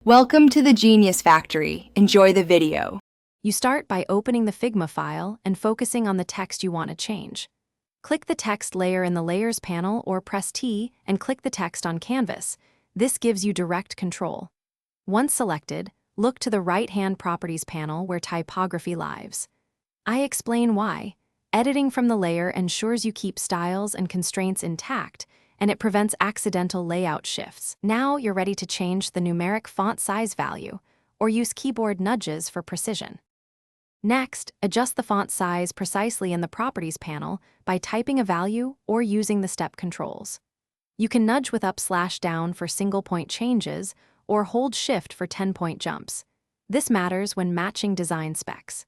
Welcome to the Genius Factory. Enjoy the video. You start by opening the Figma file and focusing on the text you want to change. Click the text layer in the Layers panel or press T and click the text on canvas. This gives you direct control. Once selected, look to the right-hand Properties panel where typography lives. I explain why. Editing from the layer ensures you keep styles and constraints intact, and it prevents accidental layout shifts. Now you're ready to change the numeric font size value, or use keyboard nudges for precision. Next, adjust the font size precisely in the Properties panel by typing a value or using the step controls. You can nudge with up/down for single-point changes or hold Shift for 10-point jumps. This matters when matching design specs.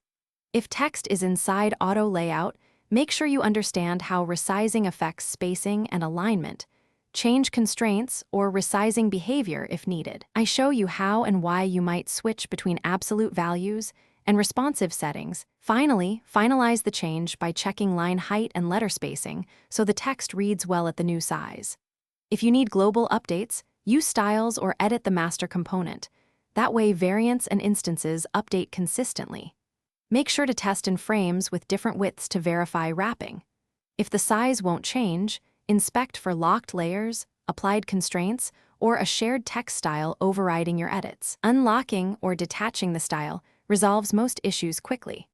If text is inside auto layout, make sure you understand how resizing affects spacing and alignment. Change constraints or resizing behavior if needed. I show you how and why you might switch between absolute values and responsive settings. Finally, finalize the change by checking line height and letter spacing so the text reads well at the new size. If you need global updates, use styles or edit the master component. That way, variants and instances update consistently. Make sure to test in frames with different widths to verify wrapping. If the size won't change, inspect for locked layers, applied constraints, or a shared text style overriding your edits. Unlocking or detaching the style resolves most issues quickly.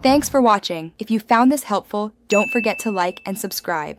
Thanks for watching. If you found this helpful, don't forget to like and subscribe.